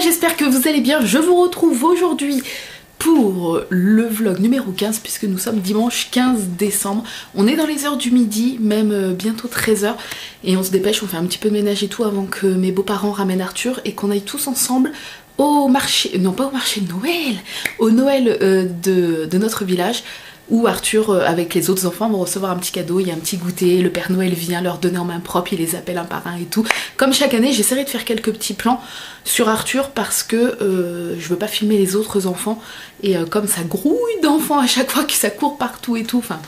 j'espère que vous allez bien. Je vous retrouve aujourd'hui pour le vlog numéro 15 puisque nous sommes dimanche 15 décembre. On est dans les heures du midi, même bientôt 13h, et on se dépêche, on fait un petit peu de ménage et tout avant que mes beaux-parents ramènent Arthur et qu'on aille tous ensemble au marché, non pas au marché de Noël, au Noël de notre village, où Arthur avec les autres enfants vont recevoir un petit cadeau, il y a un petit goûter, le Père Noël vient leur donner en main propre, il les appelle un par un et tout. Comme chaque année, j'essaierai de faire quelques petits plans sur Arthur parce que je veux pas filmer les autres enfants, et comme ça grouille d'enfants à chaque fois que ça court partout et tout, enfin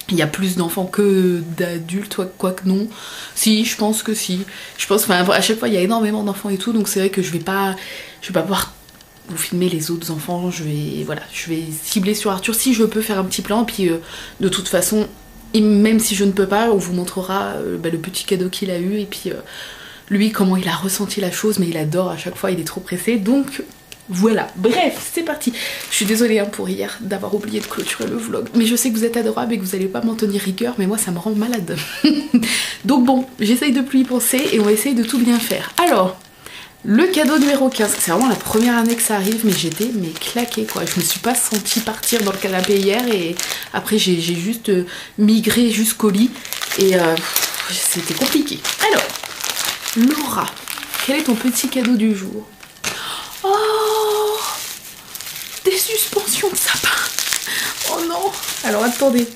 il y a plus d'enfants que d'adultes, quoique non. Si, je pense que si. Je pense, enfin à chaque fois il y a énormément d'enfants et tout, donc c'est vrai que je vais pas pouvoir vous filmer les autres enfants, je vais cibler sur Arthur si je peux faire un petit plan, puis de toute façon, même si je ne peux pas, on vous montrera le petit cadeau qu'il a eu, et puis lui comment il a ressenti la chose, mais il adore à chaque fois, il est trop pressé, donc voilà. Bref, c'est parti. Je suis désolée pour hier d'avoir oublié de clôturer le vlog, mais je sais que vous êtes adorables et que vous allez pas m'en tenir rigueur, mais moi ça me rend malade. Donc bon, j'essaye de plus y penser et on va essayer de tout bien faire. Alors, le cadeau numéro 15, c'est vraiment la première année que ça arrive, mais j'étais claquée quoi. Je me suis pas sentie partir dans le canapé hier, et après j'ai juste migré jusqu'au lit, et c'était compliqué. Alors, Laura, quel est ton petit cadeau du jour? Oh, des suspensions de sapin. Oh non. Alors attendez.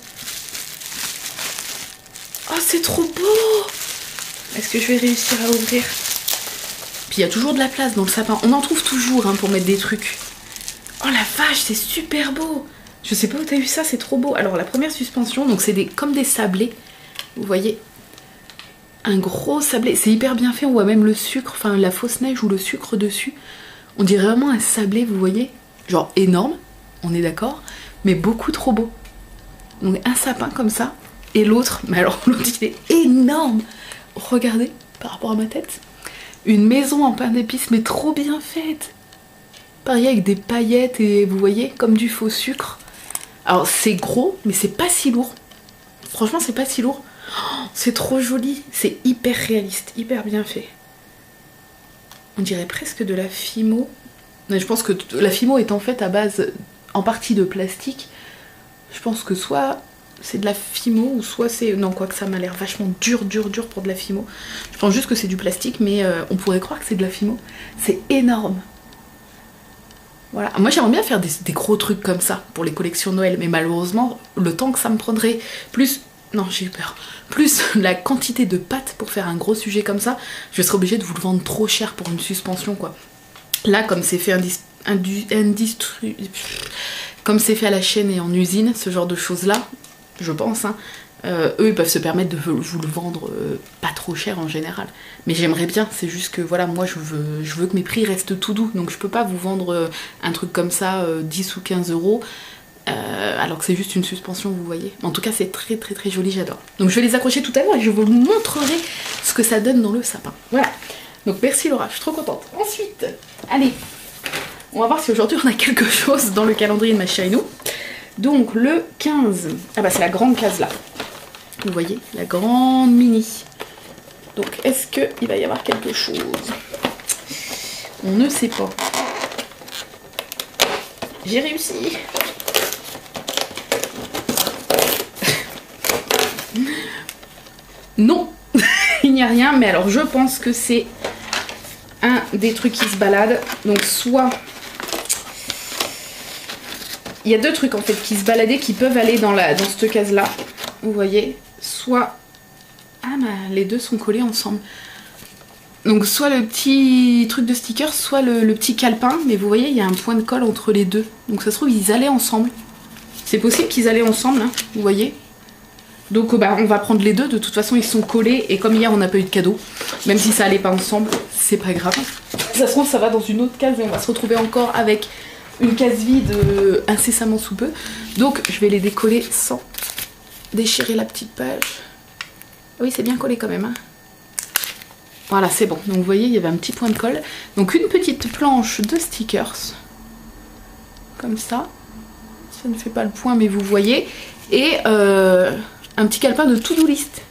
Oh, c'est trop beau. Est-ce que je vais réussir à ouvrir? Puis il y a toujours de la place dans le sapin. On en trouve toujours pour mettre des trucs. Oh la vache, c'est super beau. Je sais pas où t'as eu ça, c'est trop beau. Alors la première suspension, donc c'est comme des sablés. Vous voyez, un gros sablé. C'est hyper bien fait, on voit même le sucre, enfin la fausse neige ou le sucre dessus. On dirait vraiment un sablé, vous voyez. Genre énorme, on est d'accord, mais beaucoup trop beau. Donc un sapin comme ça, et l'autre, mais alors l'autre il est énorme. Regardez, par rapport à ma tête. Une maison en pain d'épices, mais trop bien faite. Pareil avec des paillettes et vous voyez, comme du faux sucre. Alors c'est gros, mais c'est pas si lourd. Franchement, c'est pas si lourd. Oh, c'est trop joli. C'est hyper réaliste, hyper bien fait. On dirait presque de la Fimo. Mais je pense que la Fimo est en fait à base en partie de plastique. Je pense que soit c'est de la Fimo ou soit c'est... Non, quoique ça m'a l'air vachement dur pour de la Fimo. Je pense juste que c'est du plastique, mais on pourrait croire que c'est de la Fimo. C'est énorme. Voilà. Moi j'aimerais bien faire des gros trucs comme ça pour les collections Noël, mais malheureusement le temps que ça me prendrait, plus... Non, j'ai eu peur. Plus la quantité de pâtes pour faire un gros sujet comme ça, je serais obligée de vous le vendre trop cher pour une suspension quoi. Là, comme c'est fait comme c'est fait à la chaîne et en usine, ce genre de choses là, je pense, eux ils peuvent se permettre de vous le vendre pas trop cher en général. Mais j'aimerais bien, c'est juste que voilà, moi je veux que mes prix restent tout doux, donc je peux pas vous vendre un truc comme ça 10 ou 15 euros. Alors que c'est juste une suspension, vous voyez. En tout cas c'est très joli, j'adore. Donc je vais les accrocher tout à l'heure et je vous montrerai ce que ça donne dans le sapin. Voilà. Donc merci Laura, je suis trop contente. Ensuite, allez, on va voir si aujourd'hui on a quelque chose dans le calendrier de ma chérie nous. Donc le 15, ah bah c'est la grande case là. Vous voyez, la grande mini. Donc est-ce qu'il va y avoir quelque chose? On ne sait pas. J'ai réussi. Non, il n'y a rien, mais alors je pense que c'est un des trucs qui se baladent. Donc soit... Il y a deux trucs en fait qui se baladaient, qui peuvent aller dans cette case là. Vous voyez, soit... Ah bah les deux sont collés ensemble. Donc soit le petit truc de sticker, soit le petit calepin. Mais vous voyez, il y a un point de colle entre les deux. Donc ça se trouve, ils allaient ensemble. C'est possible qu'ils allaient ensemble, hein, vous voyez. Donc bah, on va prendre les deux, de toute façon ils sont collés, et comme hier on n'a pas eu de cadeau, même si ça allait pas ensemble, c'est pas grave. Ça se trouve ça va dans une autre case et on va se retrouver encore avec une case vide incessamment sous peu. Donc je vais les décoller sans déchirer la petite page. Oui, c'est bien collé quand même, hein. Voilà, c'est bon. Donc vous voyez, il y avait un petit point de colle. Donc une petite planche de stickers. Comme ça. Ça ne fait pas le point, mais vous voyez. Et un petit calepin de to-do list.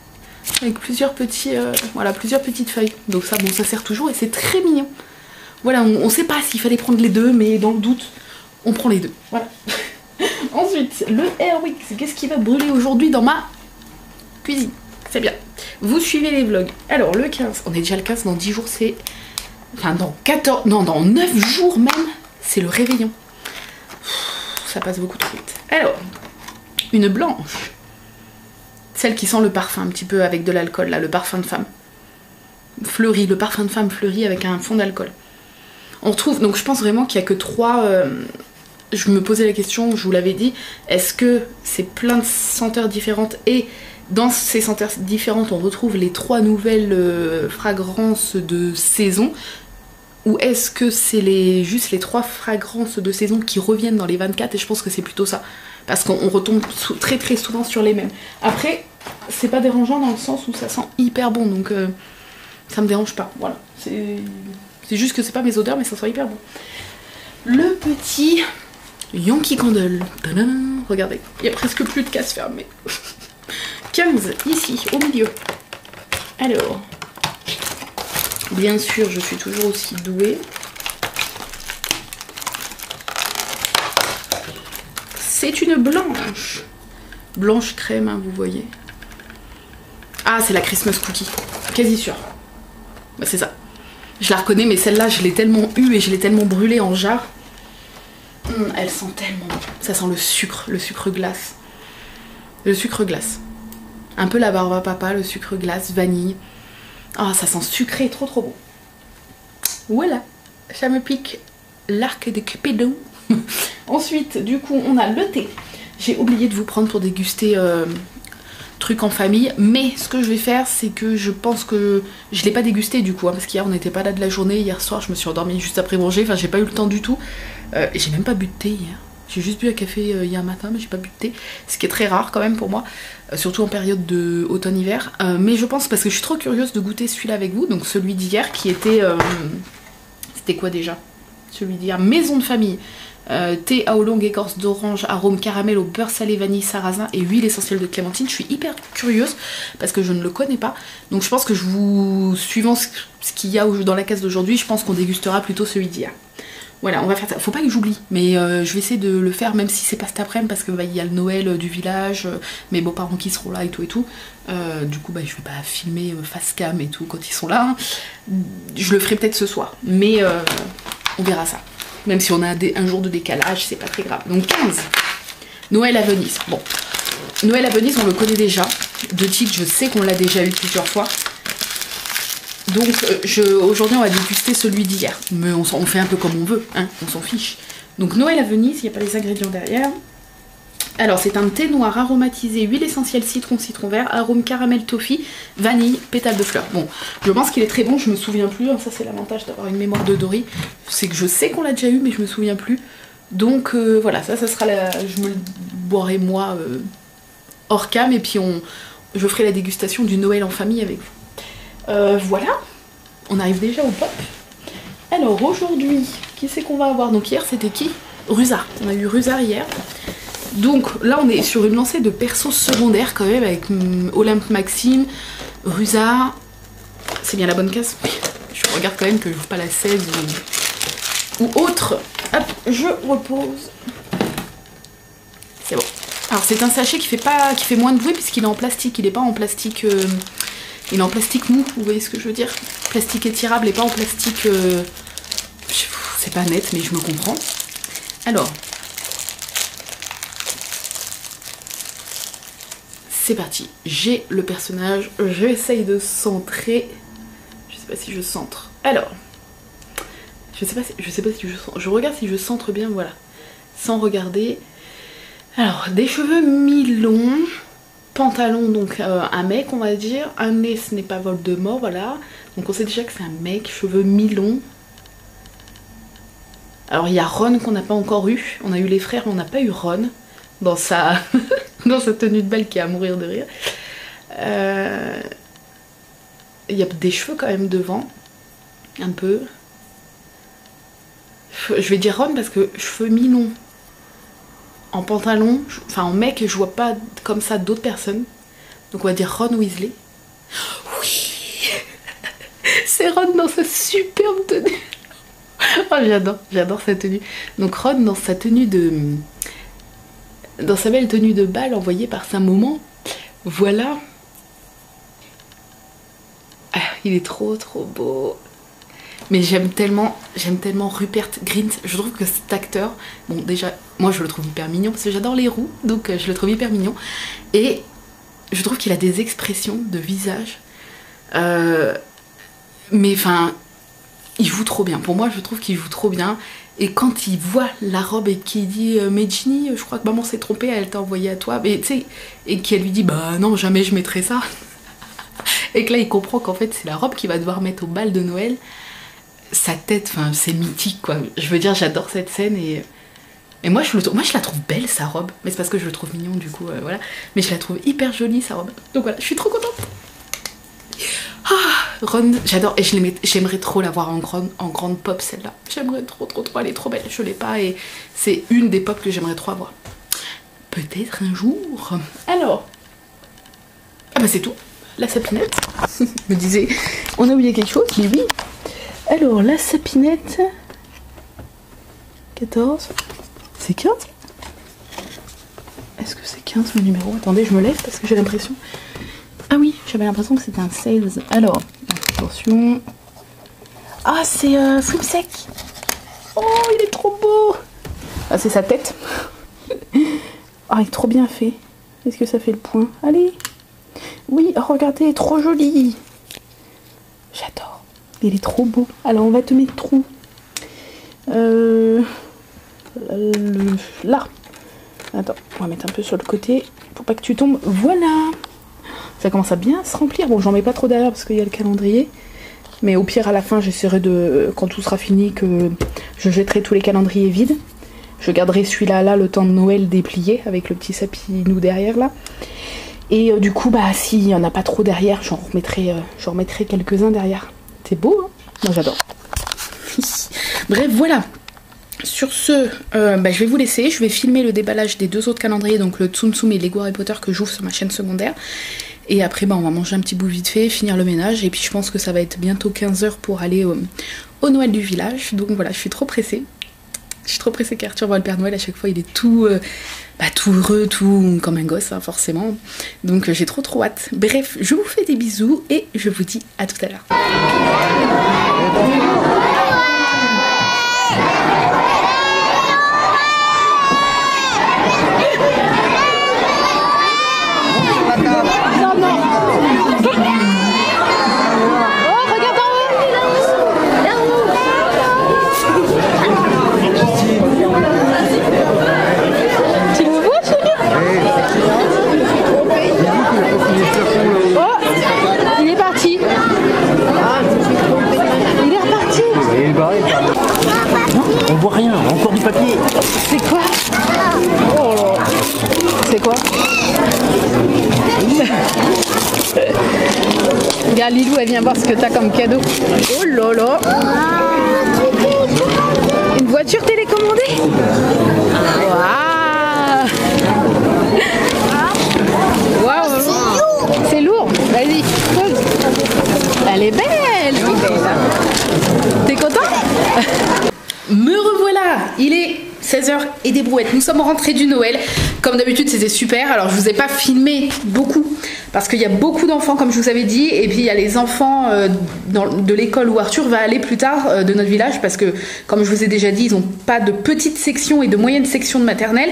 Avec plusieurs petits, voilà, plusieurs petites feuilles. Donc ça, bon, ça sert toujours et c'est très mignon. Voilà, on sait pas s'il fallait prendre les deux, mais dans le doute, on prend les deux. Voilà. Ensuite, le Airwick, qu'est-ce qui va brûler aujourd'hui dans ma cuisine? C'est bien. Vous suivez les vlogs. Alors, le 15, on est déjà le 15, dans 10 jours, c'est... Enfin, dans 14... Non, dans 9 jours même, c'est le réveillon. Ça passe beaucoup trop vite. Alors, une blanche. Celle qui sent le parfum un petit peu avec de l'alcool, là, le parfum de femme. Fleuri, le parfum de femme fleuri avec un fond d'alcool. On retrouve, donc je pense vraiment qu'il n'y a que 3... je me posais la question, je vous l'avais dit, est-ce que c'est plein de senteurs différentes et dans ces senteurs différentes on retrouve les 3 nouvelles fragrances de saison, ou est-ce que c'est juste les 3 fragrances de saison qui reviennent dans les 24, et je pense que c'est plutôt ça, parce qu'on retombe très très souvent sur les mêmes. Après, c'est pas dérangeant dans le sens où ça sent hyper bon, donc ça me dérange pas, voilà. C'est juste que c'est pas mes odeurs, mais ça sent hyper bon. Le petit Yankee Candle. Tadam, regardez, il y a presque plus de cases fermées. 15, ici, au milieu. Alors, bien sûr, je suis toujours aussi douée. C'est une blanche. Blanche crème, hein, vous voyez. Ah, c'est la Christmas Cookie. Quasi sûre. Bah, c'est ça. Je la reconnais, mais celle-là, je l'ai tellement eue et je l'ai tellement brûlée en jarre. Elle sent tellement bon. Ça sent le sucre glace. Le sucre glace. Un peu la barbe à papa, le sucre glace, vanille. Ah, ça sent sucré, trop trop bon. Voilà, ça me pique l'arc de Cupidon. Ensuite, du coup, on a le thé. J'ai oublié de vous prendre pour déguster truc en famille, mais ce que je vais faire, c'est que je pense que je l'ai pas dégusté du coup, hein, parce qu'hier on n'était pas là de la journée. Hier soir, je me suis endormie juste après manger. Enfin, j'ai pas eu le temps du tout. Et j'ai même pas bu de thé hier. J'ai juste bu un café hier matin, mais j'ai pas bu de thé. Ce qui est très rare quand même pour moi, surtout en période de automne-hiver. Mais je pense, parce que je suis trop curieuse de goûter celui-là avec vous, donc celui d'hier qui était... C'était quoi déjà? Celui d'hier, maison de famille. Thé à oolong, écorce d'orange, arôme caramel au beurre salé, vanille, sarrasin et huile essentielle de clémentine. Je suis hyper curieuse parce que je ne le connais pas. Donc je pense que suivant ce qu'il y a dans la case d'aujourd'hui, je pense qu'on dégustera plutôt celui d'hier. Voilà, on va faire ça. Faut pas que j'oublie, mais je vais essayer de le faire même si c'est pas cet après-midi, parce que il y a le Noël du village, mes beaux-parents qui seront là et tout et tout. Du coup, je vais pas filmer face cam et tout quand ils sont là. Je le ferai peut-être ce soir, mais on verra ça. Même si on a un jour de décalage, c'est pas très grave. Donc 15, Noël à Venise. Bon, Noël à Venise, on le connaît déjà. De titre, je sais qu'on l'a déjà eu plusieurs fois. Donc aujourd'hui, on va déguster celui d'hier. Mais on fait un peu comme on veut, hein, on s'en fiche. Donc Noël à Venise, il n'y a pas les ingrédients derrière. Alors c'est un thé noir aromatisé, huile essentielle citron, citron vert, arôme caramel toffee, vanille, pétales de fleurs. Bon, je pense qu'il est très bon, je me souviens plus, hein, ça c'est l'avantage d'avoir une mémoire de Dory. C'est que je sais qu'on l'a déjà eu mais je me souviens plus. Donc voilà, ça sera je me le boirai moi hors cam, et puis je ferai la dégustation du Noël en famille avec vous. Voilà, on arrive déjà au pop. Alors aujourd'hui, qui c'est qu'on va avoir? Donc hier c'était qui? Rusard, on a eu Rusard hier. Donc là on est sur une lancée de persos secondaires quand même, avec Olympe Maxime, Rusard. C'est bien la bonne case? Je regarde quand même que je n'ouvre pas la 16 ou autre. Hop, je repose. C'est bon. Alors c'est un sachet qui fait moins de bruit puisqu'il est en plastique, il n'est pas en plastique... il est en plastique mou, vous voyez ce que je veux dire? Plastique étirable et pas en plastique... c'est pas net mais je me comprends. Alors... c'est parti, j'ai le personnage, j'essaye de centrer. Je sais pas si je centre. Alors, je sais pas si je centre. Je regarde si je centre bien, voilà. Sans regarder. Alors, des cheveux mi-longs, pantalon, donc un mec on va dire. Un nez, ce n'est pas Voldemort, voilà. Donc on sait déjà que c'est un mec, cheveux mi-longs. Alors il y a Ron qu'on n'a pas encore eu. On a eu les frères, mais on n'a pas eu Ron dans sa... dans sa tenue de bal qui est à mourir de rire. Il y a des cheveux quand même devant. Un peu. Je vais dire Ron parce que cheveux mi-longs. En pantalon, enfin en mec, je vois pas comme ça d'autres personnes. Donc on va dire Ron Weasley. Oui. C'est Ron dans sa superbe tenue. Oh, j'adore sa tenue. Donc Ron dans sa tenue dans sa belle tenue de bal envoyée par sa maman. Voilà. Ah, il est trop beau. Mais j'aime tellement Rupert Grint. Je trouve que cet acteur, bon déjà, moi je le trouve hyper mignon parce que j'adore les roux, donc je le trouve hyper mignon. Et je trouve qu'il a des expressions de visage. Mais enfin, il joue trop bien. Pour moi, je trouve qu'il joue trop bien. Et quand il voit la robe et qu'il dit mais Ginny, je crois que maman s'est trompée, elle t'a envoyé à toi. Mais, et qu'elle lui dit bah non, jamais je mettrai ça. Et que là, il comprend qu'en fait, c'est la robe qu'il va devoir mettre au bal de Noël. Sa tête, enfin, c'est mythique quoi. Je veux dire, j'adore cette scène et moi je la trouve belle sa robe. Mais c'est parce que je le trouve mignon du coup, voilà. Mais je la trouve hyper jolie sa robe. Donc voilà, je suis trop contente. Ah, Ron, j'adore et j'aimerais trop la voir en grande pop celle-là. J'aimerais trop, elle est trop belle. Je l'ai pas et c'est une des pop que j'aimerais trop avoir. Peut-être un jour. Alors, ah bah c'est tout. La sapinette. Je me disais, on a oublié quelque chose, mais oui. Alors, la sapinette, 14, c'est 15 ? Est-ce que c'est 15 le numéro? Attendez, je me lève parce que j'ai l'impression... Ah oui, j'avais l'impression que c'était un 16. Alors, attention... Ah, c'est fruits secs. Oh, il est trop beau. Ah, c'est sa tête. Ah, il est trop bien fait. Est-ce que ça fait le point? Allez. Oui, oh, regardez, trop joli. J'adore. Il est trop beau. Alors on va te mettre trop. Là. Attends, on va mettre un peu sur le côté pour pas que tu tombes. Voilà. Ça commence à bien se remplir. Bon, j'en mets pas trop derrière parce qu'il y a le calendrier. Mais au pire, à la fin, j'essaierai de, quand tout sera fini, que je jetterai tous les calendriers vides. Je garderai celui-là, là, le temps de Noël déplié avec le petit sapinou derrière là. Et du coup, bah, s'il n'y en a pas trop derrière, j'en remettrai quelques-uns derrière. C'est beau, hein? Moi j'adore. Bref, voilà. Sur ce, bah, je vais vous laisser. Je vais filmer le déballage des deux autres calendriers, donc le Tsum Tsum et Lego Harry Potter que j'ouvre sur ma chaîne secondaire. Et après, bah, on va manger un petit bout vite fait, finir le ménage. Et puis je pense que ça va être bientôt 15 h pour aller au Noël du village. Donc voilà, je suis trop pressée. Je suis trop pressée qu'Arthur voit le Père Noël. À chaque fois, il est tout heureux, tout comme un gosse, hein, forcément. Donc j'ai trop hâte. Bref, je vous fais des bisous et je vous dis à tout à l'heure. On voit rien, encore du papier. C'est quoi? Oh, c'est quoi? Regarde Lilou, elle vient voir ce que t'as comme cadeau. Oh là là. Une voiture télécommandée. Waouh. Waouh. C'est lourd. Vas-y, pose. Elle est belle. T'es content? Me revoilà. Il est 16 h et des brouettes. Nous sommes rentrés du Noël. Comme d'habitude, c'était super. Alors, je vous ai pas filmé beaucoup parce qu'il y a beaucoup d'enfants, comme je vous avais dit. Et puis, il y a les enfants de l'école où Arthur va aller plus tard de notre village parce que, comme je vous ai déjà dit, ils n'ont pas de petite section et de moyenne section de maternelle.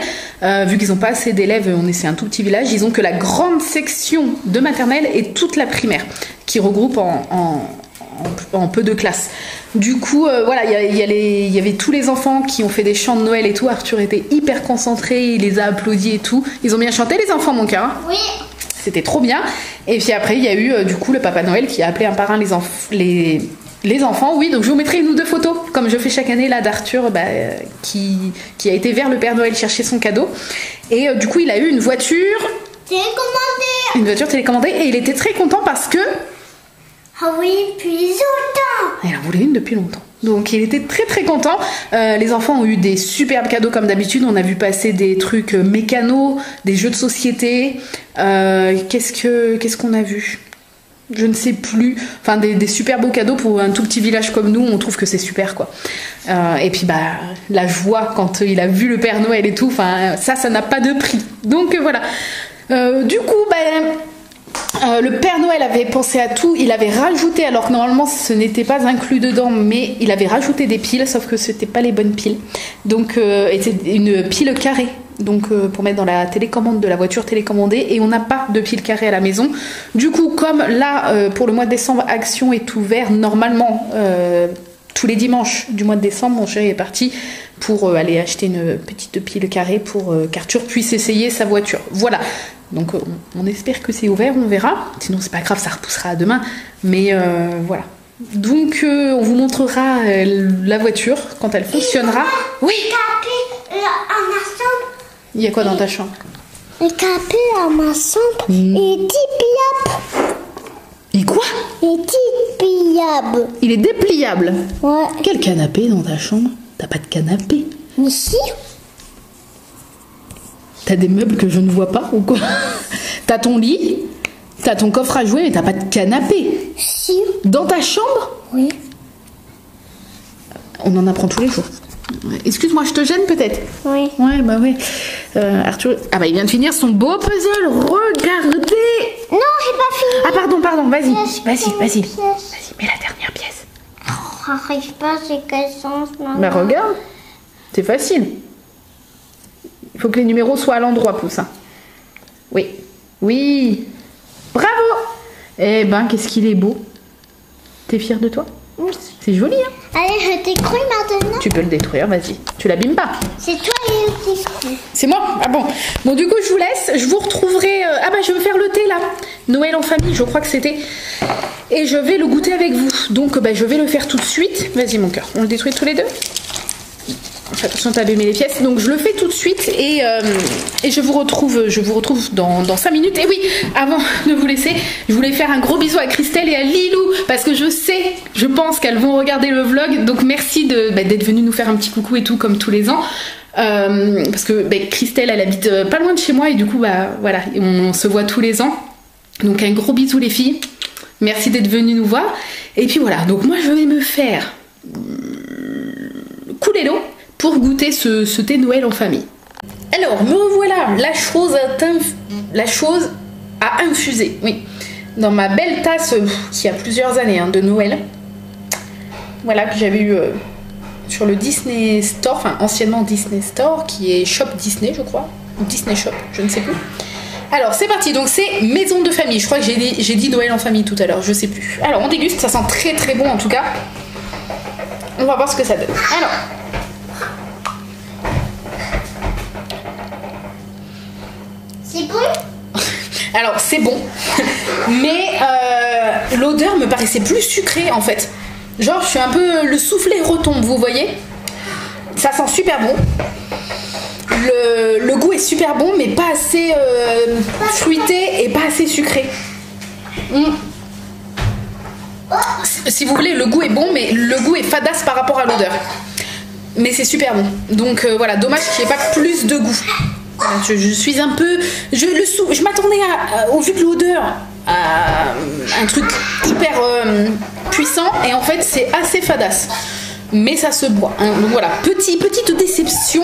Vu qu'ils n'ont pas assez d'élèves, c'est un tout petit village. Ils ont que la grande section de maternelle et toute la primaire qui regroupe en peu de classes. Du coup, voilà, il y avait tous les enfants qui ont fait des chants de Noël et tout. Arthur était hyper concentré, il les a applaudis et tout. Ils ont bien chanté les enfants, mon cœur, hein? Oui. C'était trop bien. Et puis après, il y a eu du coup le Papa Noël qui a appelé un par un les enfants. Oui, donc je vous mettrai une ou deux photos, comme je fais chaque année là d'Arthur, qui a été vers le Père Noël chercher son cadeau. Et du coup, il a eu une voiture télécommandée. Une voiture télécommandée et il était très content parce que... Ah oui, depuis longtemps. Il en voulait une depuis longtemps. Donc il était très content. Les enfants ont eu des superbes cadeaux comme d'habitude. On a vu passer des trucs mécanos, des jeux de société. Qu'est-ce qu'on a vu? je ne sais plus, enfin des super beaux cadeaux pour un tout petit village comme nous, on trouve que c'est super quoi. Et puis bah la joie quand il a vu le Père Noël et tout, enfin ça n'a pas de prix. Donc voilà. Du coup le Père Noël avait pensé à tout, il avait rajouté, alors que normalement ce n'était pas inclus dedans, mais il avait rajouté des piles, sauf que c'était pas les bonnes piles. Donc c'était une pile carrée. Donc pour mettre dans la télécommande de la voiture télécommandée, et on n'a pas de pile carrée à la maison. Du coup, comme là pour le mois de décembre, Action est ouvert normalement tous les dimanches du mois de décembre, mon chéri est parti pour aller acheter une petite pile carrée pour qu'Arthur puisse essayer sa voiture. Voilà. Donc on espère que c'est ouvert, on verra. Sinon c'est pas grave, ça repoussera à demain. Mais voilà. Donc on vous montrera la voiture quand elle fonctionnera. Oui. Il y a quoi dans ta chambre? Le canapé à ma chambre est dépliable. Et quoi? Il est dépliable. Il est dépliable? Ouais. Quel canapé dans ta chambre? T'as pas de canapé? Ici? T'as des meubles que je ne vois pas ou quoi? T'as ton lit, t'as ton coffre à jouer, mais t'as pas de canapé? Si. Dans ta chambre? Oui. On en apprend tous les jours. Excuse-moi, je te gêne peut-être? Oui. Ouais, bah ouais. Arthur... Ah bah il vient de finir son beau puzzle. Regardez. Non, j'ai pas fini. Ah pardon, vas-y. Vas-y. Vas-y, Mets la dernière pièce. J'arrive pas, c'est quel sens, maman? Bah regarde. C'est facile. Il faut que les numéros soient à l'endroit, Poussin. Oui. Bravo. Eh ben, qu'est-ce qu'il est beau. T'es fière de toi? Oui. C'est joli, hein? Allez, je détruis maintenant. Tu peux le détruire, vas-y. Tu l'abîmes pas. C'est toi qui le détruis. C'est moi? Ah bon. Bon, du coup, je vous laisse. Je vous retrouverai... Ah bah, je vais me faire le thé, là. Noël en famille, je crois que c'était. Et je vais le goûter avec vous. Donc, bah, je vais le faire tout de suite. Vas-y, mon cœur. On le détruit tous les deux? Fais attention, t'as abîmé les pièces. Donc, je le fais tout de suite. Et je vous retrouve dans 5 minutes. Et oui, avant de vous laisser, je voulais faire un gros bisou à Christelle et à Lilou. Parce que je pense qu'elles vont regarder le vlog. Donc, merci d'être venues nous faire un petit coucou et tout, comme tous les ans. Parce que Christelle, elle habite pas loin de chez moi. Et du coup, voilà, on se voit tous les ans. Donc, un gros bisou, les filles. Merci d'être venues nous voir. Et puis voilà, donc moi, je vais me faire couler l'eau pour goûter ce thé Noël en famille. Alors, me revoilà, la chose à infuser, oui. Dans ma belle tasse qui a plusieurs années de Noël. Voilà, que j'avais eu sur le Disney Store, enfin anciennement Disney Store, qui est Shop Disney, je crois. Ou Disney Shop, je ne sais plus. Alors, c'est parti, donc c'est maison de famille. Je crois que j'ai dit Noël en famille tout à l'heure, je sais plus. Alors, on déguste, ça sent très très bon en tout cas. On va voir ce que ça donne. Alors... C'est bon? Alors c'est bon, mais l'odeur me paraissait plus sucrée en fait. Genre je suis un peu... Le soufflet retombe, vous voyez? Ça sent super bon. Le goût est super bon, mais pas assez fruité et pas assez sucré. Si vous voulez, le goût est bon, mais le goût est fadasse par rapport à l'odeur. Mais c'est super bon. Donc voilà, dommage qu'il n'y ait pas plus de goût. Je suis un peu... Je m'attendais au vu de l'odeur à un truc hyper puissant, et en fait c'est assez fadasse. Mais ça se boit. Hein. Donc voilà, petite déception.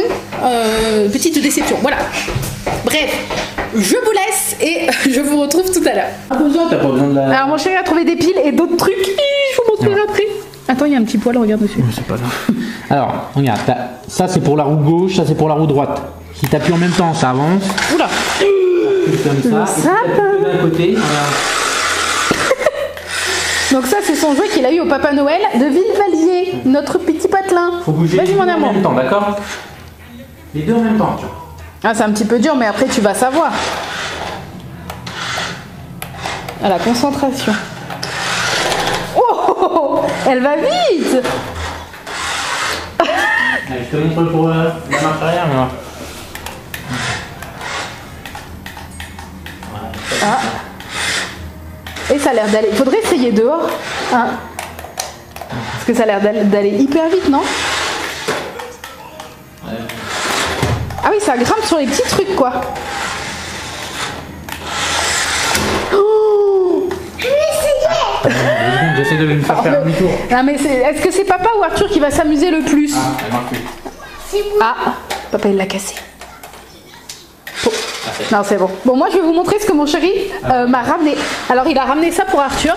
Voilà. Bref, je vous laisse et je vous retrouve tout à l'heure. T'as pas besoin de la... Alors mon chéri a trouvé des piles et d'autres trucs. Je vous montrerai après. Attends, il y a un petit poil, regarde dessus. C'est pas grave. Alors, regarde, ça c'est pour la roue gauche, ça c'est pour la roue droite. Si t'appuies en même temps, ça avance. Oula. Comme ça. Et si t'appuies d'un côté, regarde. Donc ça, c'est son jouet qu'il a eu au Papa Noël de Villevalier, notre petit patelin. Faut bouger Vas-y, les mon deux en amour. même temps, d'accord? Les deux en même temps, tu vois. Ah, c'est un petit peu dur, mais après tu vas savoir. À la concentration. Oh, elle va vite. Allez, je te montre pour la marche arrière, mais voilà. Ah. Et ça a l'air d'aller... Il faudrait essayer dehors. Hein. Parce que ça a l'air d'aller hyper vite, non? Ouais. Ah oui, ça grimpe sur les petits trucs, quoi. Oh, Je vais essayer j'essaie de lui faire faire un demi-tour. Non mais est-ce que c'est papa ou Arthur qui va s'amuser le plus? Ah, elle marque plus. Ah, papa il l'a cassé. Bon. Non c'est bon. Bon moi je vais vous montrer ce que mon chéri m'a ramené. Alors il a ramené ça pour Arthur.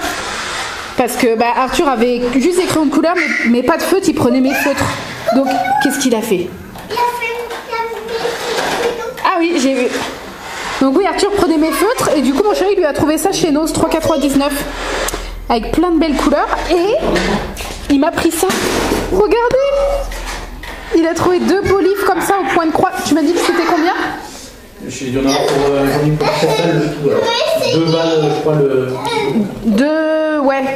Parce que bah, Arthur avait juste des crayons de couleur mais pas de feutre, il prenait mes feutres. Donc qu'est-ce qu'il a fait? Ah oui j'ai vu. Donc oui Arthur prenait mes feutres et du coup mon chéri lui a trouvé ça chez Noz 3,99 avec plein de belles couleurs et il m'a pris ça. Regardez, il a trouvé 2 beaux livres comme ça au point de croix. Tu m'as dit que c'était combien? Il y en a pour 7 balles le tout. Alors. 2 balles je crois le...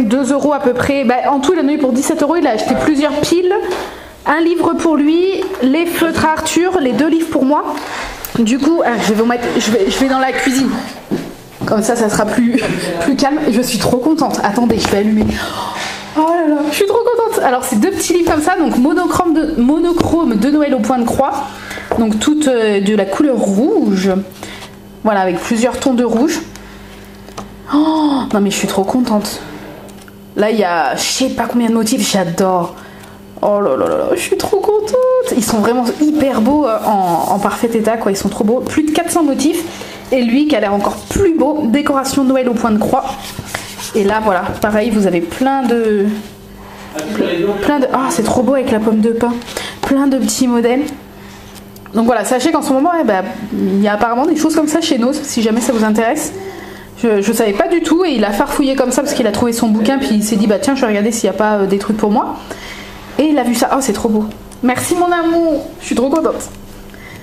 2 euros à peu près. Bah, en tout il en a eu pour 17 euros. Il a acheté plusieurs piles. Un livre pour lui, les feutres à Arthur, les 2 livres pour moi. Du coup, je vais dans la cuisine. Comme ça sera plus calme. Je suis trop contente. Attendez, je vais allumer. Oh là là, je suis trop contente. Alors, c'est 2 petits livres comme ça. Donc, monochrome de Noël au point de croix. Donc, toutes de la couleur rouge. Voilà, avec plusieurs tons de rouge. Oh, non mais je suis trop contente. Là, il y a je sais pas combien de motifs. J'adore. Oh là là là, je suis trop contente. Ils sont vraiment hyper beaux en parfait état, quoi. Ils sont trop beaux. Plus de 400 motifs. Et lui qui a l'air encore plus beau. Décoration Noël au point de croix. Et là, voilà. Pareil, vous avez plein de... Ah, c'est trop beau avec la pomme de pin. Plein de petits modèles. Donc voilà, sachez qu'en ce moment, il y a apparemment des choses comme ça chez Noz, si jamais ça vous intéresse. Je savais pas du tout et il a farfouillé comme ça parce qu'il a trouvé son bouquin puis il s'est dit bah tiens je vais regarder s'il n'y a pas des trucs pour moi. Et il a vu ça, oh c'est trop beau. Merci mon amour, je suis trop contente.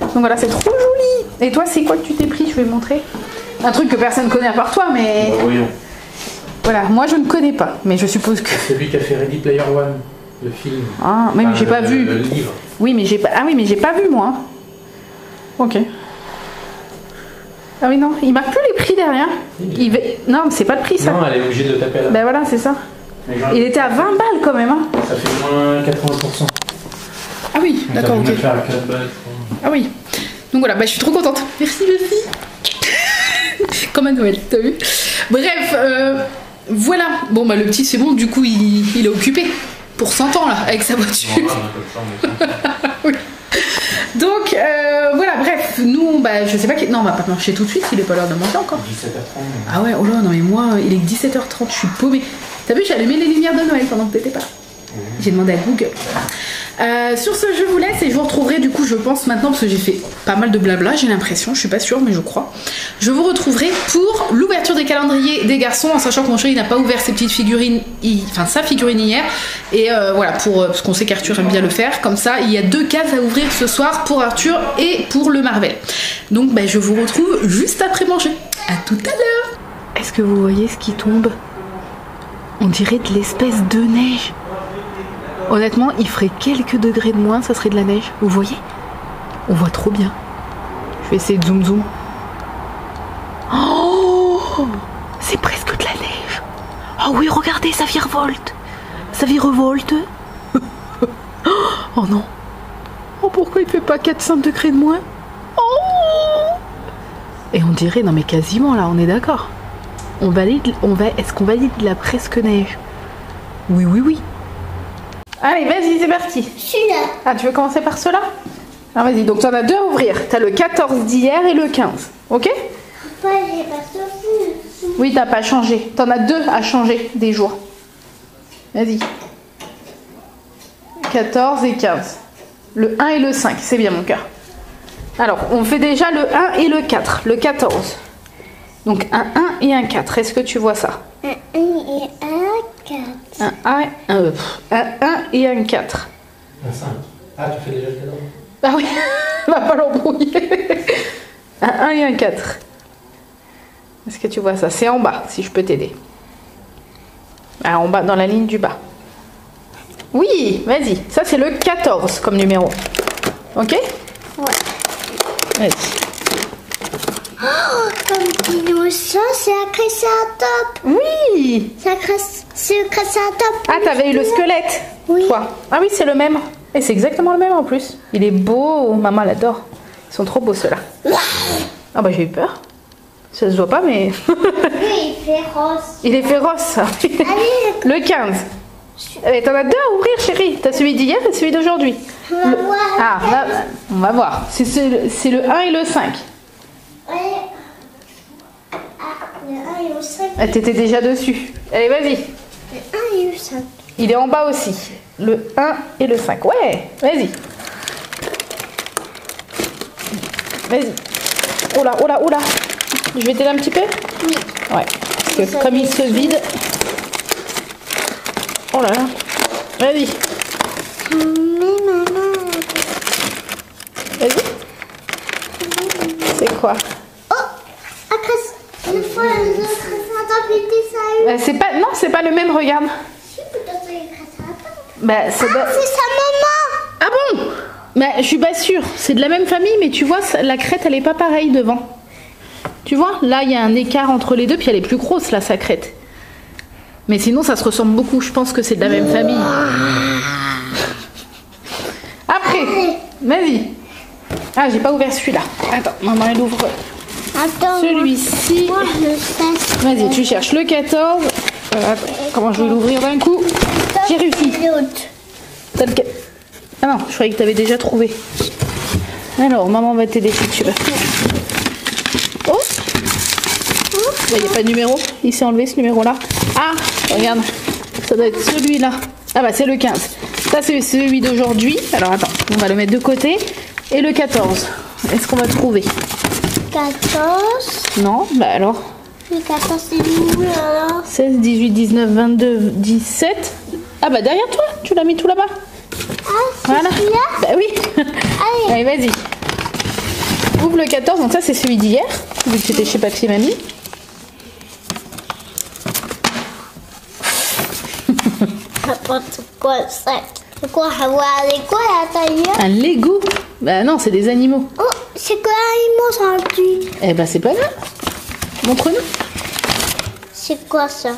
Donc voilà, c'est trop joli. Et toi c'est quoi que tu t'es pris? Je vais montrer. Un truc que personne connaît à part toi mais... Bah, voyons. Voilà, moi je ne connais pas mais je suppose que... C'est lui qui a fait Ready Player One, le film. Ah mais j'ai pas vu. Le livre. Oui mais j'ai pas... Ah oui mais j'ai pas vu moi. Ok. Ah oui non, il marque plus les prix derrière. Non mais c'est pas le prix ça. Non, elle est obligée de taper là. Ben voilà c'est ça. Il était à 20 balles quand même hein. Ça fait moins 80%. Ah oui, d'accord, ok. Faire 4 balles, ah oui. Donc voilà, bah, je suis trop contente. Merci les filles. Comme à Noël, t'as vu? Bref, voilà. Bon bah le petit c'est bon, du coup il est occupé. Pour 100 ans là, avec sa voiture. Oui. Donc voilà, bref, nous, bah, je sais pas, non, on va pas marcher tout de suite, il est pas l'heure de manger encore. 17h30. Ah ouais, oh là, non mais moi, il est 17h30, je suis paumée. T'as vu, j'ai allumé les lumières de Noël pendant que t'étais pas là. J'ai demandé à Google. Sur ce, je vous laisse et je vous retrouverai du coup, je pense maintenant, parce que j'ai fait pas mal de blabla, j'ai l'impression, je suis pas sûre, mais je crois. Je vous retrouverai pour l'ouverture des calendriers des garçons, en sachant que mon chéri n'a pas ouvert ses petites figurines, enfin sa figurine hier. Et voilà, parce qu'on sait qu'Arthur aime bien le faire. Comme ça, il y a 2 cases à ouvrir ce soir pour Arthur et pour le Marvel. Donc bah, je vous retrouve juste après manger. À tout à l'heure. Est-ce que vous voyez ce qui tombe? On dirait de l'espèce de neige. Honnêtement, il ferait quelques degrés de moins, ça serait de la neige. Vous voyez? On voit trop bien. Je vais essayer de zoom zoom. Oh! C'est presque de la neige. Oh oui, regardez, ça virevolte. Ça virevolte. Oh non. Oh pourquoi il fait pas 4-5 degrés de moins? Oh! Et on dirait, non mais quasiment là, on est d'accord. Est-ce qu'on valide la presque neige? Oui, oui, oui. Allez, vas-y, c'est parti. Celui-là. Ah, tu veux commencer par ceux-là? Alors vas-y, donc tu en as 2 à ouvrir. Tu as le 14 d'hier et le 15. Ok? Papa, j'ai pas sorti. Oui, t'as pas changé. Tu en as 2 à changer des jours. Vas-y. 14 et 15. Le 1 et le 5, c'est bien mon cœur. Alors, on fait déjà le 1 et le 4. Le 14. Donc un 1 et un 4. Est-ce que tu vois ça? Un 1 et un 4. Un 1 et un 4. Un 5. Ah, tu fais déjà le cadeau? Ah oui, va pas l'embrouiller. Un 1 et un 4. Est-ce que tu vois ça? C'est en bas, si je peux t'aider. Ah, en bas, dans la ligne du bas. Oui, vas-y. Ça, c'est le 14 comme numéro. Ok? Ouais. Vas-y. Oh, comme innocent, c'est un Crécératop. Oui. C'est le Crécératop. Ah, t'avais eu le squelette. Oui. Toi. Ah oui, c'est le même. Et c'est exactement le même en plus. Il est beau. Maman l'adore. Ils sont trop beaux ceux-là. Ah bah j'ai eu peur. Ça se voit pas mais... Oui, il est féroce. Il est féroce. Allez, Le 15. Eh, t'en as deux à ouvrir, chérie. T'as celui d'hier et celui d'aujourd'hui. on va voir. Ah, là, on va voir. C'est le 1 et le 5. Ouais. Ah, le 1 et le 5. Ah, t'étais déjà dessus. Allez, vas-y. Le 1 et le 5. Il est en bas aussi. Le 1 et le 5. Ouais, vas-y. Vas-y. Oh là, oh là, oh là. Je vais t'aider un petit peu? Oui. Ouais. Parce que comme il se vide. Oh là là. Vas-y. Mais maman. Vas-y. C'est quoi? Oh, après, une fois, les autres, ça Bah, c'est pas. Non, c'est pas le même, regarde. Bah, c'est c'est sa maman. Ah bon? Bah, je suis pas sûre. C'est de la même famille, mais tu vois, la crête, elle est pas pareille devant. Tu vois, là, il y a un écart entre les deux, puis elle est plus grosse, là, sa crête. Mais sinon, ça se ressemble beaucoup. Je pense que c'est de la même famille. Après, vas-y. Ah, j'ai pas ouvert celui-là. Attends, maman, elle ouvre Attends. celui-ci. Moi, je sais. Vas-y, tu cherches le 14. Attends, comment je vais l'ouvrir d'un coup? J'ai réussi. L'autre. T'as le Ah non, je croyais que t'avais déjà trouvé. Alors, maman va t'aider si tu veux. Oh, il n'y a pas de numéro. Il s'est enlevé ce numéro-là. Ah, regarde. Ça doit être celui-là. Ah bah c'est le 15. Ça c'est celui d'aujourd'hui. Alors attends, on va le mettre de côté. Et le 14. Est-ce qu'on va trouver? 14. Non, bah alors. Le 14, c'est où alors? 16, 18, 19, 22, 17. Ah bah derrière toi, tu l'as mis tout là-bas. Ah, c'est Voilà. celui-là? Bah oui. Allez. Allez, vas-y. Ouvre le 14, donc ça c'est celui d'hier, vu que c'était chez Papy et Mamie. N'importe quoi, ça. C'est quoi, avoir les quoi à l'intérieur? Un Lego? Bah non, c'est des animaux. Oh, c'est quoi animaux ça dit? Eh bah c'est pas grave. Montre-nous. C'est quoi ça?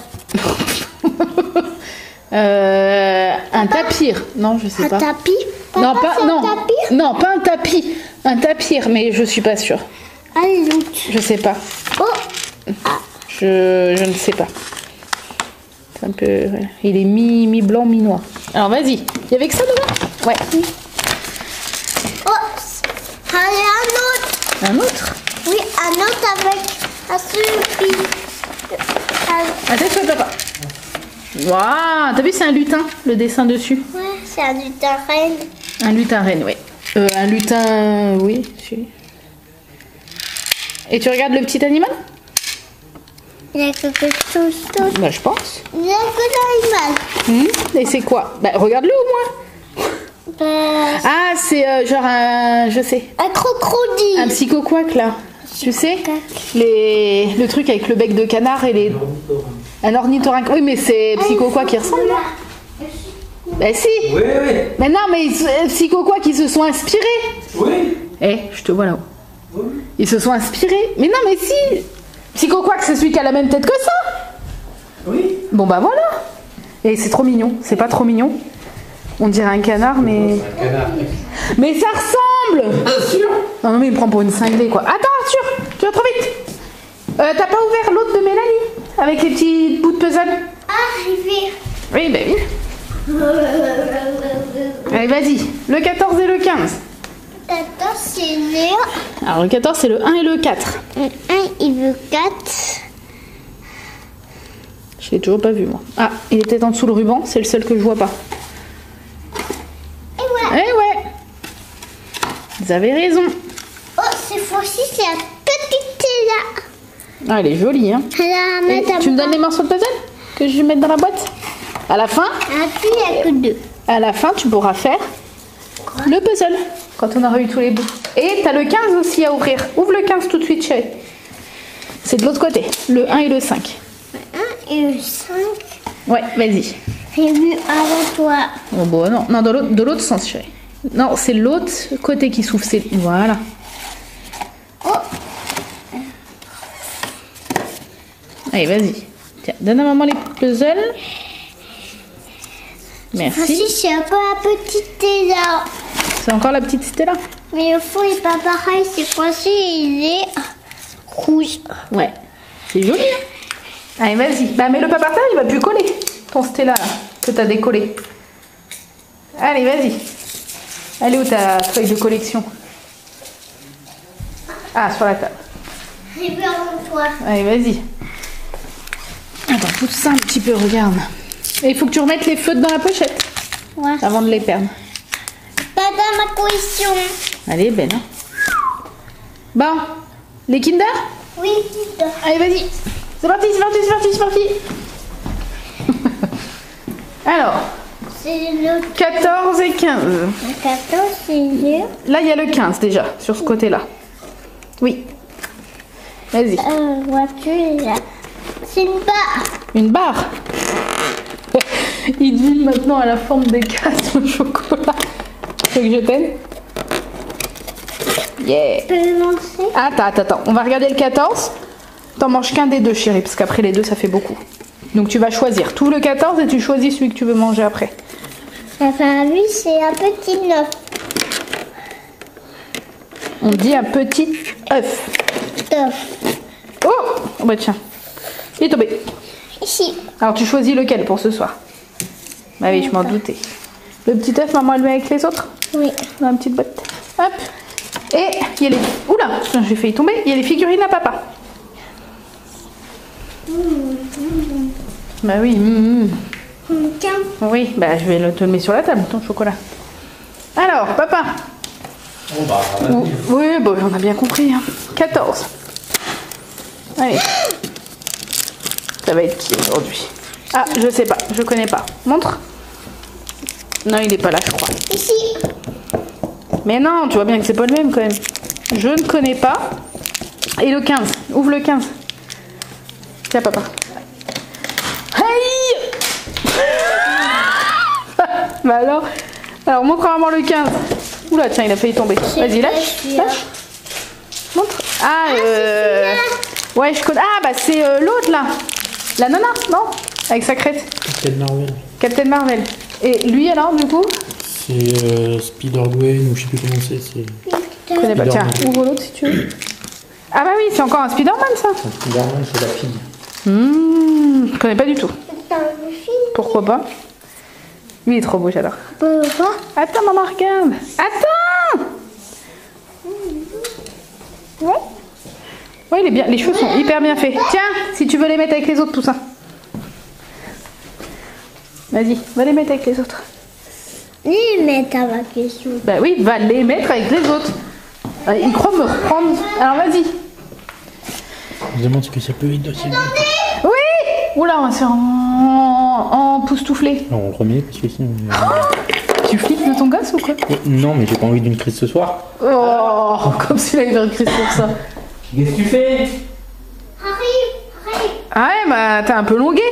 Un tapir. Non, je sais Un pas. tapis? Non, Papa, pas, c'est non. un tapis? Non, pas un tapis. Un tapir, mais je suis pas sûre. Allez, l'autre. Je sais pas. Oh, Je ne sais pas. C'est un peu. Voilà. Il est mi-blanc, mi-noir. Alors vas-y. Il y avait que ça dedans? Ouais. oh. Allez, un autre. Un autre? Oui, un autre avec un celui. Attends, papa. Waouh, t'as vu, c'est un lutin, le dessin dessus. Ouais, c'est un lutin reine. Un lutin reine, oui. Un lutin, oui. Si. Et tu regardes le petit animal? Il y a quelque chose d'autre. Bah, je pense. Il y a que l'animal. Et c'est quoi? Bah, regarde-le au moins. Ben, Ah, c'est genre un. Je sais. un crocodile. Un psychoquac, là. Tu sais? Le truc avec le bec de canard et les. Un ornithorynque. Oui, mais c'est psychoquac qui ressemble, là. Bah, si. Oui, oui. Mais non, mais psychoquac qui se sont inspirés. Oui. Eh, je te vois là-haut. Ils se sont inspirés. Mais non, mais si. Psychoquac, c'est celui qui a la même tête que ça. Oui. Bon, bah voilà. Et c'est trop mignon. C'est pas trop mignon. On dirait un canard, mais. Un canard. Mais ça ressemble. Bien sûr. Non, mais il me prend pour une cinglée, quoi. Attends, Arthur, tu vas trop vite. T'as pas ouvert l'autre de Mélanie avec les petits bouts de puzzle? Arrivé. Oui, bah oui. Allez, vas-y. Le 14 et le 15. Attends, c'est Léo. Alors, le 14, c'est le 1 et le 4. Le 1, il veut 4. Je l'ai toujours pas vu, moi. Ah, il est peut-être en dessous le ruban. C'est le seul que je vois pas. Et voilà. Eh ouais. Vous avez raison. Oh, cette fois-ci, c'est la petite là. Ah, elle est jolie, hein. La Et mettre à tu me donnes les morceaux de puzzle que je vais mettre dans la boîte? À la fin, puis, il n'y a que 2. à la fin, tu pourras faire le puzzle quand on aura eu tous les bouts. Et t'as le 15 aussi à ouvrir. Ouvre le 15 tout de suite, chérie. C'est de l'autre côté, le 1 et le 5. Le 1 et le 5. Ouais, vas-y. J'ai vu avant toi. Oh, bon, non, non, de l'autre sens, chérie. Non, c'est l'autre côté qui s'ouvre. Voilà. Oh, Allez, vas-y. Tiens, donne à maman les puzzles. Merci. voici, c'est encore la petite là. C'est encore la petite Stella? Mais le fond n'est pas pareil. Cette fois-ci, il est rouge. Ouais. C'est joli, hein? Allez, vas-y. Bah, mets-le pas par terre, il va plus coller. Ton Stella, là, que t'as décollé. Allez, vas-y. Elle est où ta feuille de collection? Ah, sur la table. J'ai peur de toi. Allez, vas-y. Attends, pousse ça un petit peu, regarde. Et il faut que tu remettes les feutres dans la pochette Ouais. avant de les perdre. Pas dans ma collection. Allez, Ben. Bon, les Kinder? Oui, Kinder. Allez, vas-y. C'est parti, c'est parti, c'est parti, c'est parti. Alors, C'est le 14 et 15. 14, c'est le... Là, il y a le 15 déjà, sur ce côté-là. Oui. Vas-y. Voiture, là. C'est une barre. Une barre. Il devine maintenant à la forme des cases au chocolat. Tu veux que je t'aide? Yeah. Tu peux le lancer? Attends. On va regarder le 14. T'en manges qu'un des deux, chérie, parce qu'après les deux, ça fait beaucoup. Donc tu vas choisir tout le 14 et tu choisis celui que tu veux manger après. Enfin, lui, c'est un petit œuf. On dit un petit œuf. Oh bah tiens. Il est tombé. Ici. Alors tu choisis lequel pour ce soir? Bah oui, je m'en doutais. Le petit œuf, maman, elle le met avec les autres? Oui. Dans une petite boîte. Hop. Et il y a les... Oula, j'ai failli tomber. Il y a les figurines à papa. Bah oui. Tiens. Oui, bah je vais te le mettre sur la table, ton chocolat. Alors, papa. Bon bah, Oui, bon, on a bien compris. Hein. 14. Allez. Ça va être qui aujourd'hui? Ah, je sais pas, je connais pas. Montre. Non, il est pas là, je crois. Ici. Mais non, tu vois bien que c'est pas le même quand même. Je ne connais pas. Et le 15. Ouvre le 15. Tiens, papa. Aïe. Bah alors montre à maman le 15. Oula, tiens, il a failli tomber. Vas-y, lâche. Lâche. Montre. Ouais, je connais. Ah, bah c'est l'autre là. La nana, non? Avec sa crête. Captain Marvel. Captain Marvel. Et lui alors, du coup? C'est Spider-Gwen ou je sais plus comment c'est. Je connais pas. Tiens, ouvre l'autre si tu veux. Ah bah oui, c'est encore un Spider-Man ça. Spider-Man, c'est la fille. Je connais pas du tout. Pourquoi pas? Lui il est trop beau, j'adore. Pourquoi? Attends, maman, regarde. Attends. Ouais, il est bien. Les cheveux sont hyper bien faits. Tiens, si tu veux les mettre avec les autres, tout ça. Vas-y, va les mettre avec les autres. Les mettre à ma question. Bah oui, va les mettre avec les autres. Il croit me reprendre. Alors vas-y. Je me demande ce que ça peut être aussi. Oui. Oula, on va se faire en poustouflé. Non, on le remet parce que sinon. Tu flippes de ton gosse ou quoi? Non, mais j'ai pas envie d'une crise ce soir. Oh, comme s'il avait une crise pour ça. Qu'est-ce que tu fais? Arrive. Ah ouais, bah t'es un peu longué.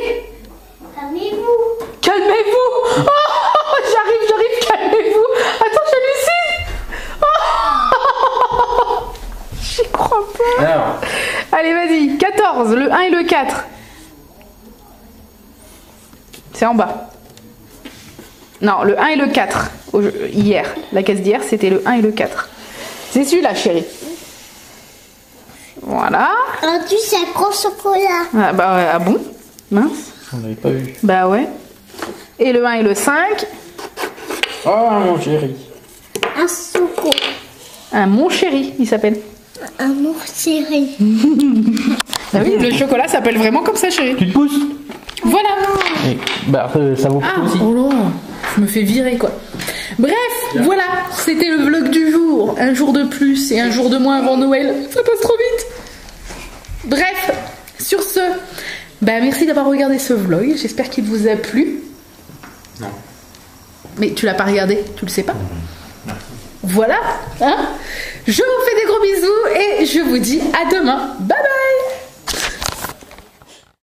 Calmez-vous. Calmez-vous. Oh, j'arrive, calmez-vous. Attends, je hallucine. Oh, j'y crois pas. Alors, Allez, vas-y. 14, le 1 et le 4. C'est en bas. Non, le 1 et le 4. Hier. La case d'hier, c'était le 1 et le 4. C'est celui-là, chérie. Voilà. Tu c'est un gros chocolat. Ah, bah ouais, ah bon? Mince. on l'avait pas vu. Bah ouais. Et le 1 et le 5. Oh mon chéri. Un chocolat. Un mon chéri, il s'appelle. Un mot serré. Ah oui, le chocolat s'appelle vraiment comme ça, chérie. Tu te pousses? Voilà. Et, bah, ça vaut Ah, aussi. oh là, je me fais virer quoi. Bref, voilà, c'était le vlog du jour. Un jour de plus et un jour de moins avant Noël. Ça passe trop vite. Bref, sur ce, bah merci d'avoir regardé ce vlog. J'espère qu'il vous a plu. Non. Mais tu l'as pas regardé, tu le sais pas. Voilà, hein. Je vous fais des gros bisous et je vous dis à demain. Bye bye.